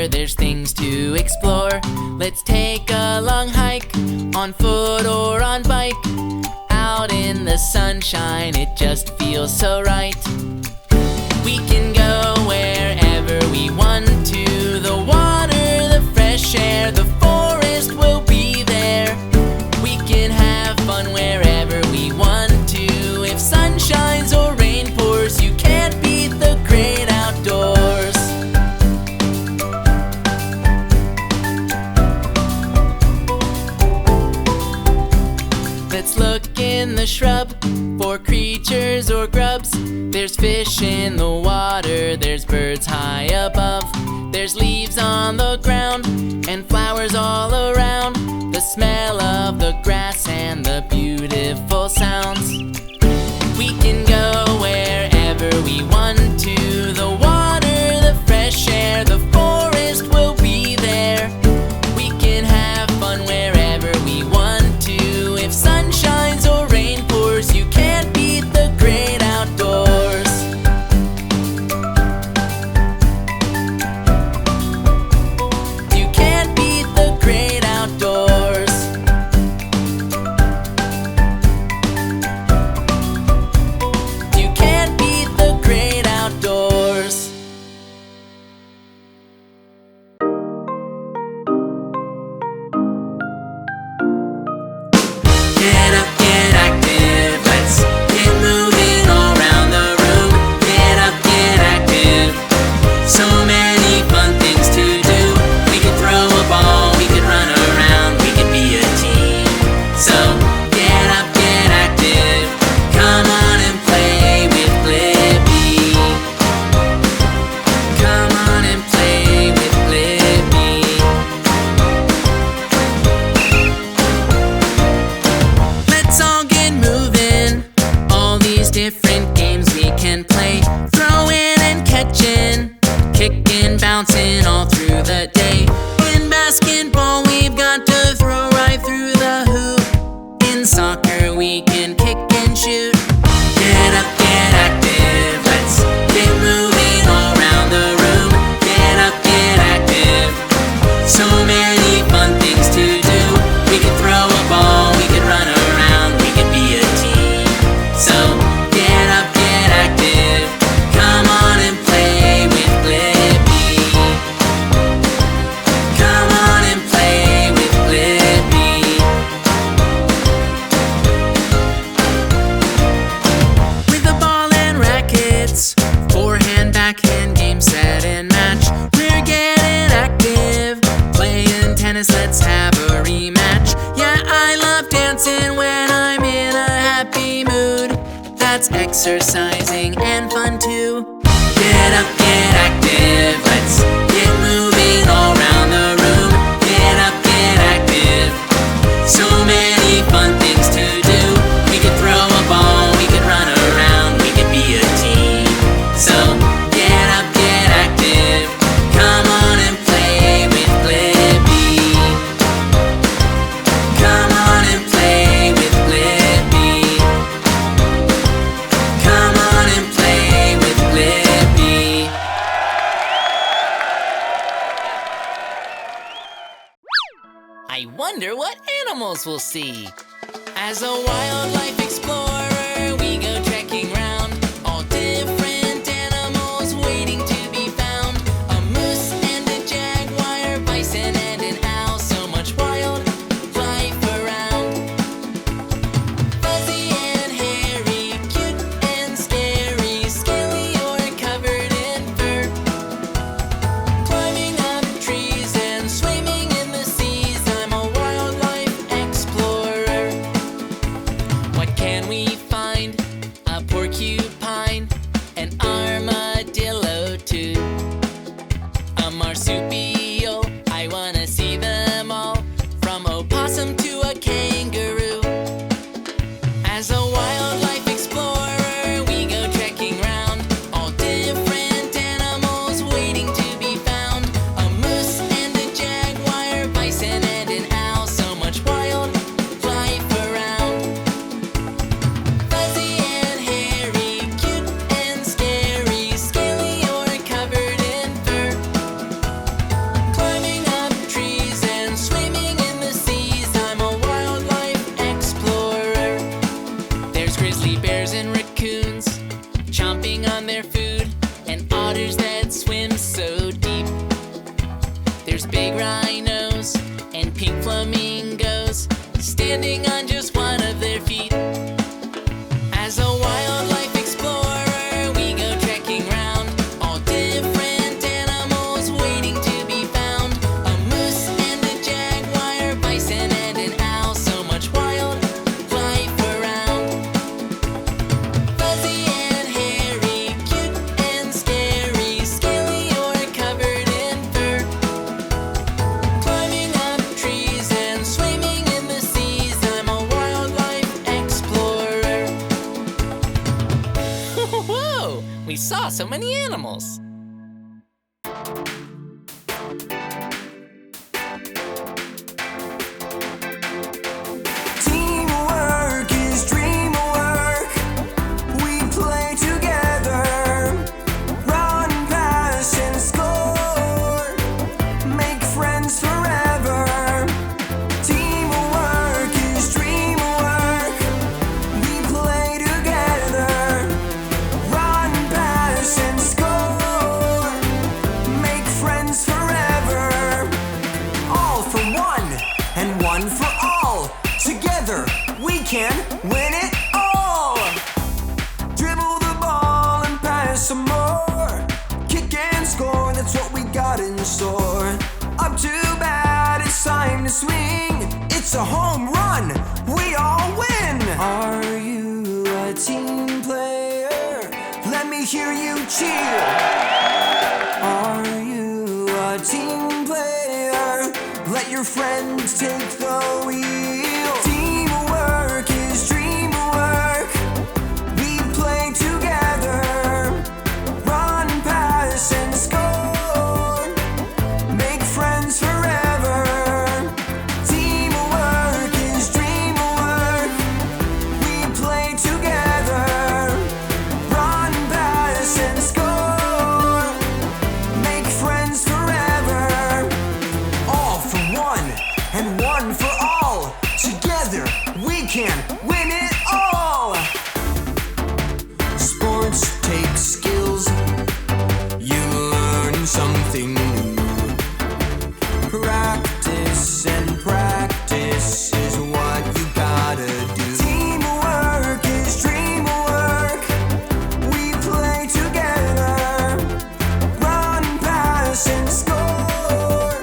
water, there's things to explore. Let's take a long hike, on foot or on bike. Out in the sunshine, it just feels so right. We can go wherever we want to. The water, the fresh air, the forest will be there. We can have fun wherever we want to. If sun shines or rain pours, you can't beat the great outdoors. Let's look in the shrub for creatures or grubs. There's fish in the water, there's birds high above. There's leaves on the ground and flowers all around. The smell of the grass and the beautiful sounds. We can go wherever we want to. The water, the fresh air, the forest will be there. We can have fun wherever we want to. If sun shines or rain pours, you can't beat the great outdoors. You can't beat the great outdoors. You can't beat the great outdoors. Get up, get active, let's get moving all around the room. Get up, get active, so many fun things to do. We could throw a ball, we could run around, we could be a team. So get up, get active, come on and play with Blippi. Come on and play with Blippi. Let's all get moving. All these different games we can play. Throwing and catching, kicking, bouncing all through the day. In basketball, we've got to throw right through the hoop. In soccer, we can kick and shoot. Get up, get active, let's get moving all around the room. Get up, get active, so many fun things to do. We could throw a ball, we could run around, we could be a team. So get up, get active, come on and play with Blippi. Come on and play with Blippi. With a ball and rackets, forehand, backhand, game, set, and match. We're getting active, playing tennis, let's have a rematch. Yeah, I love dancing when I'm in a happy mood. That's exercising and fun too. Get up, get active, let's get moving all around the room. Get up, get active, so many fun things to do. We could throw a ball, we could run around, we could be a team. So get up, get active, come on and play with Blippi. Come on and play with Blippi. Come on and play with Blippi. I wonder what animals we'll see. As a wildlife explorer, we go trekking round. All different animals waiting to be found. A moose and a jaguar, bison and an owl. So much wildlife around. Fuzzy and hairy, cute and scary, scaly or covered in fur. Climbing up trees and swimming in the seas, I'm a wildlife explorer. What can we standing on just one of their feet. As a wildlife explorer, we go trekking round, all different animals waiting to be found. A moose and a jaguar, bison and an owl, so much wildlife around. Fuzzy and hairy, cute and scary, scaly or covered in fur. Climbing up trees and swimming in the seas, I'm a wildlife explorer. Whoa! We saw so many animals. Teamwork is dreamwork. We play together, run, pass, and score. Make friends forever. Teamwork is dreamwork. We play together, run, pass, and score. Make friends forever. All for one and one for all. Together we can win it all. Dribble the ball and pass some more. Kick and score, that's what we got in store. Up to bat, it's time to swing. It's a home run, we all win. Are you a team player? Let me hear you cheer. Are you a team player? Let your friends take the wheel. Teamwork is dreamwork. We play together, run, pass, and score. Make friends forever. Teamwork is dreamwork. We play together, run, pass, and score. Make friends forever. All for one and one for all. Together we can win it all. Sports take skills. You learn something new. Practice and practice is what you gotta do. Teamwork is dreamwork. We play together, run, pass, and score.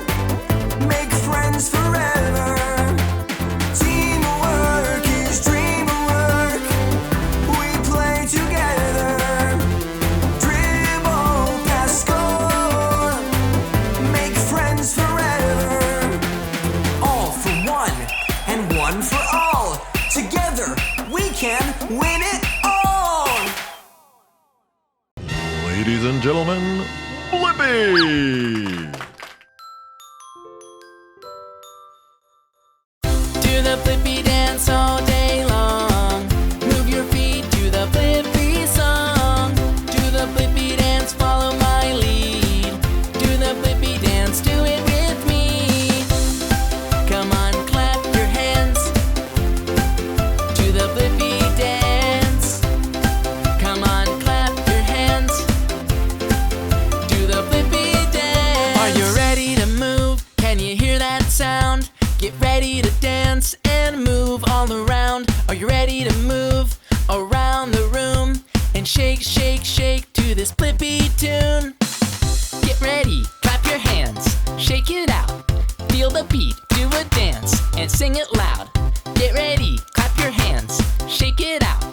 Make friends forever. Teamwork is dreamwork. We play together, dribble, pass, score. Make friends forever. All for one and one for all. Together we can win it all. Ladies and gentlemen, Blippi! Do the Blippi dance all day long. Move your feet to the Blippi song. Do the Blippi dance, follow my lead. Do the Blippi dance, do it with me. Come on, clap your hands. Do the Blippi dance. Come on, clap your hands. Do the Blippi dance. Are you ready to move? Can you hear that sound? Get ready to dance and move all around. Are you ready to move around the room and shake, shake, shake to this Blippi tune? Get ready, clap your hands, shake it out. Feel the beat, do a dance and sing it loud. Get ready, clap your hands, shake it out.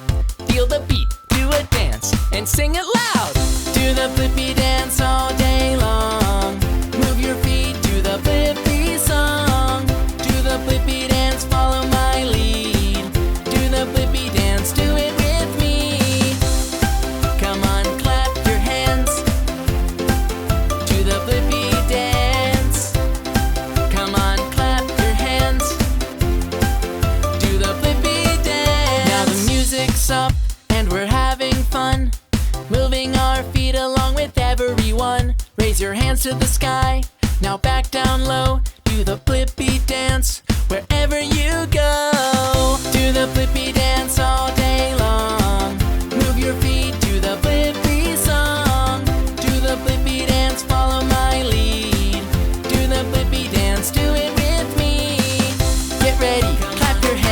Feel the beat, do a dance and sing it loud. Do the Blippi dance all day long. Move your feet to the Blippi song. Do the Blippi dance, follow my lead. Do the Blippi dance, do it with me. Come on, clap your hands. Do the Blippi dance. Come on, clap your hands. Do the Blippi dance. Now the music's up and we're having fun, moving our feet along with everyone. Raise your hands to the sky, now back down low. Do the Blippi dance wherever you go. Do the Blippi dance all day long. Move your feet to the Blippi song. Do the Blippi dance, follow my lead. Do the Blippi dance, do it with me. Get ready, clap your hands.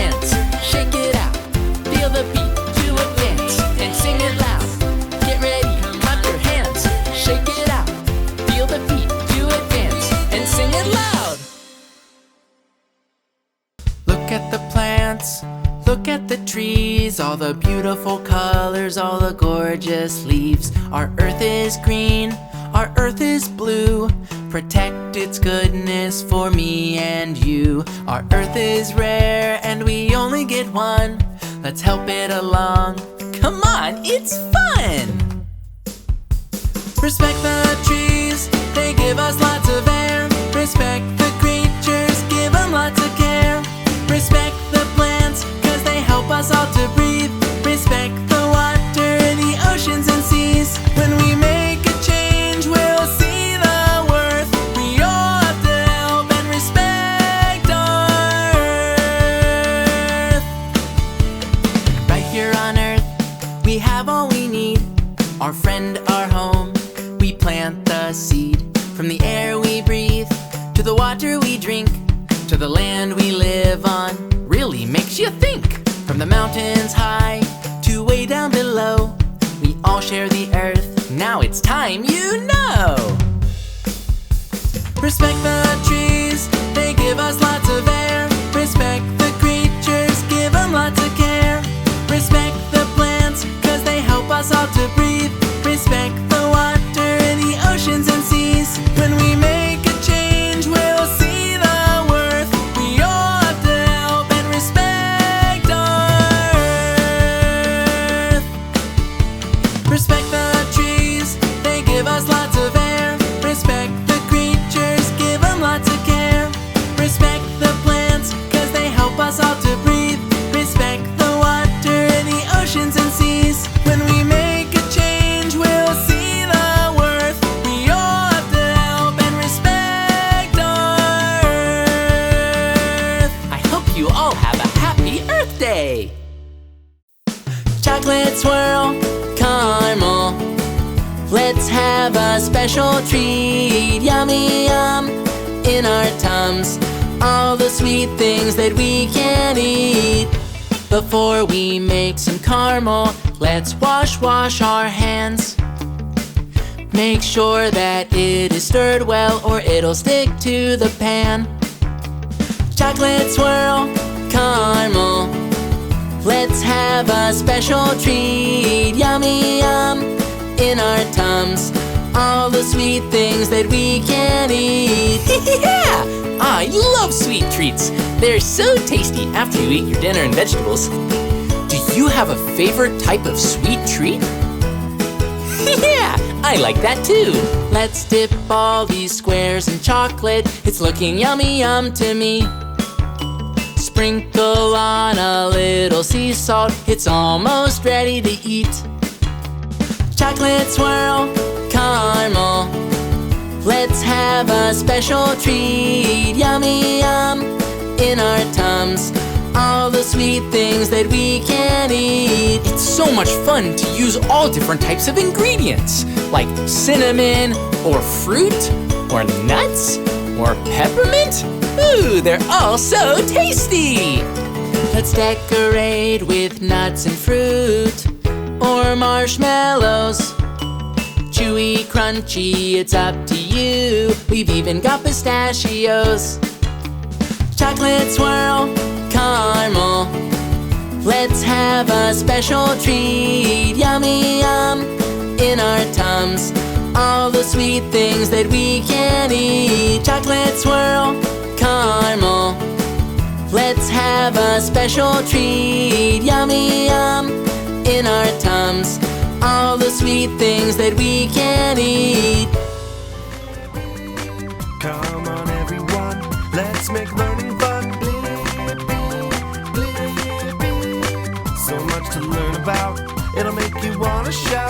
All the beautiful colors, all the gorgeous leaves. Our earth is green, our earth is blue. Protect its goodness for me and you. Our earth is rare and we only get one. Let's help it along. Come on, it's fun! Respect the trees, they give us lots of air. Respect the creatures, give them lots of care. Respect the plants, cause they help us all to breathe. Respect the water, the oceans and seas. When we make a change, we'll see the worth. We all have to help and respect our earth. Right here on earth, we have all we need. Our friend, our home, we plant the seed. From the air we breathe, to the water we drink, to the land we live on, really makes you think. From the mountains high to way down below, we all share the earth, now it's time you know. Respect the trees, they give us lots of air. Respect the creatures, give them lots of care. Respect the plants, cause they help us all to breathe. Respect the water, the oceans and seas. When we make a change, we'll see the worth. We all have to help and respect our earth. Respect the trees, they give us lots of air. Respect the creatures, give them lots of care. Respect the plants, cause they help us all to breathe. Respect the water, the oceans and seas. When we make a change, we'll see the worth. We all have to help and respect our earth. I hope you all have a happy Earth Day. Chocolate swirl, caramel. Let's have a special treat. Yummy yum in our tums. All the sweet things that we can eat. Before we make some caramel, let's wash our hands. Make sure that it is stirred well or it'll stick to the pan. Chocolate swirl, caramel. Let's have a special treat. Yummy yum in our tums. All the sweet things that we can eat. Yeah! I love sweet treats. They're so tasty after you eat your dinner and vegetables. Do you have a favorite type of sweet treat? Yeah, I like that too. Let's dip all these squares in chocolate. It's looking yummy yum to me. Sprinkle on a little sea salt. It's almost ready to eat. Chocolate swirl, caramel. Let's have a special treat. Yummy yum in our tums. All the sweet things that we can eat. It's so much fun to use all different types of ingredients, like cinnamon, or fruit, or nuts, or peppermint. Ooh, they're all so tasty! Let's decorate with nuts and fruit, or marshmallows. Chewy, crunchy, it's up to you. We've even got pistachios. Chocolate swirl, caramel. Let's have a special treat. Yummy yum in our tums. All the sweet things that we can eat. Chocolate swirl, caramel. Let's have a special treat. Yummy yum in our tums. All the sweet things that we can eat. Come on everyone, let's make learning fun. Blippi, Blippi. So much to learn about, it'll make you wanna shout.